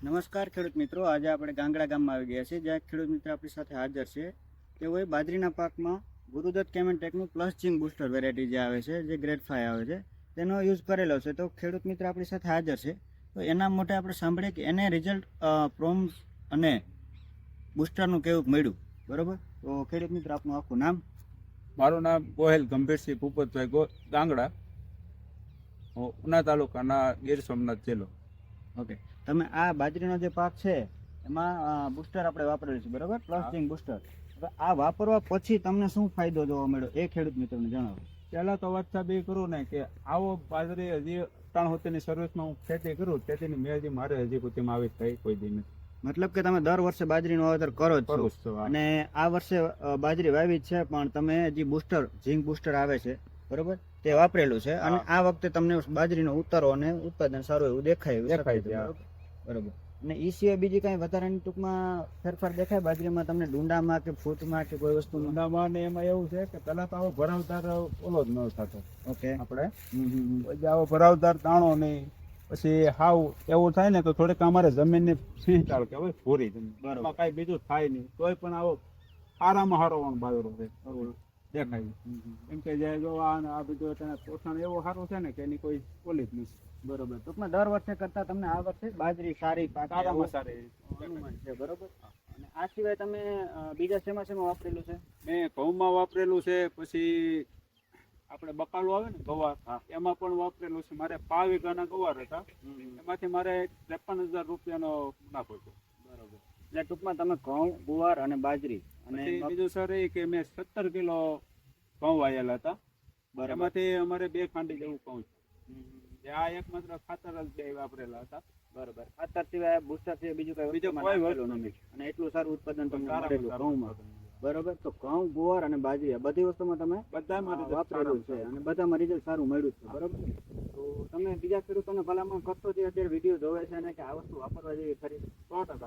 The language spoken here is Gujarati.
નમસ્કાર ખેડૂત મિત્રો, આજે આપણે ગાંગડા ગામમાં આવી ગયા છીએ, જ્યાં ખેડૂત મિત્ર આપણી સાથે હાજર છે. તેઓએ બાજરીના પાકમાં Gurudutt કેમેન્ટેકનું plus zinc booster variety જે આવે છે, જે ગ્રેડ 5 આવે છે, તેનો યુઝ કરેલો છે. તો ખેડૂત મિત્ર આપણી સાથે હાજર છે, તો એના માટે આપણે સાંભળીએ કે એને રિઝલ્ટ પ્રોમ્સ અને બુસ્ટરનું કેવું મળ્યું. બરોબર, તો ખેડૂત મિત્ર આપનું આખું નામ? મારું નામ ગોહેલ ગંભીરસિંહ ભૂપતભાઈ ગાંગડા, ઉના તાલુકાના ગીર સોમનાથ જિલ્લો. ઓકે, તમે આ બાજરીનો જે પાક છે એમાં બુસ્ટર આપણે વાપરેલું છે, બરાબર? Plus zinc booster. હવે આ વાપરવા પછી તમને શું ફાયદો જોવા મળ્યો એ ખેડૂત મિત્રોને જણાવો. પહેલાં તો વાત સાહેબ એ કરું ને કે આવો બાજરી હજી 3 હોતીની સર્વિસમાં હું ખેતી કરું તેની મેં હજી મારે હજી સુધીમાં આવી થઈ કોઈ દી નથી. મતલબ કે તમે દર વર્ષે બાજરીનું વાવેતર કરો જ કરું છો, છું, હા. અને આ વર્ષે બાજરી વાવી જ છે, પણ તમે જે બુસ્ટર ઝિંક બુસ્ટર આવે છે, બરોબર, તે વાપરેલું છે, અને આ વખતે તમને બાજરીનો ઉતારો અને ઉત્પાદન સારું એવું દેખાય છે, બરોબર. અને એ સિવાય બીજી કઈ વધારાની ટૂંકમાં ફેરફાર દેખાય બાજરીમાં તમને, ડુંડામાં કે ફૂટમાં કે કોઈ વસ્તુ? ઊંડામાં ને એમાં એવું છે કે પહેલાં તો આવો ભરાવદાર ઓલો જ ન થતો. ઓકે, આપણે પછી આવો ભરાવદાર દાણો નહીં, પછી હાવ એવું થાય ને તો થોડીક અમારે જમીનની સિંચાળ કે ભૂરી જમીન, એમાં કાંઈ બીજું થાય નહીં, તોય પણ આવો સારામાં સારો બાજરો છે દેખાય. કેમ કે જે જો આ બીજું પોષણ એવું સારું છે ને કે એની કોઈ ઓલી જ નથી. બરોબર. ટૂંકમાં દર વર્ષે કરતા તમને આ વર્ષે બાજરી સારી સારામાં સારી અનુમાન છે, બરોબર. અને આ સિવાય તમે બીજા શેમાં વાપરેલું છે? મેં ઘઉંમાં વાપરેલું છે, પછી આપણે બકાલું આવે ને ગવાર, એમાં પણ વાપરેલું છે. મારે 5 વીઘાના ગવાર હતા, એમાંથી મારે 53,000 રૂપિયાનો મુનાફો છે. બરોબર. એટલે ટૂંકમાં તમે ઘઉં, ગુવાર અને બાજરી, અને બીજું સર એ કે મેં 17 કિલો ઘઉં વાયેલા હતા, એમાંથી અમારે 2 ખાંડી જેવું ઘઉં છે. આ એકમાત્ર ખાતર જ 2 વાપરેલા હતા. બરોબર. ખાતર સિવાય બુસ્ટર સિવાય બીજું કોઈ વસ્તુ નથી, અને એટલું સારું ઉત્પાદન તમને મળેલું ઘઉંમાં. બરોબર. તો ઘઉં, ગુવાર અને બાજરી આ બધી વસ્તુમાં તમે બધામાં વાપરેલું છે, અને બધામાં રિઝલ્ટ સારું મળ્યું છે, બરોબર. તો તમે બીજા ખેડૂતોને ભલામણ કરશો જે અત્યારે વિડીયો જોવે છે અને કે આ વસ્તુ વાપરવા જેવી ખરી? 100%.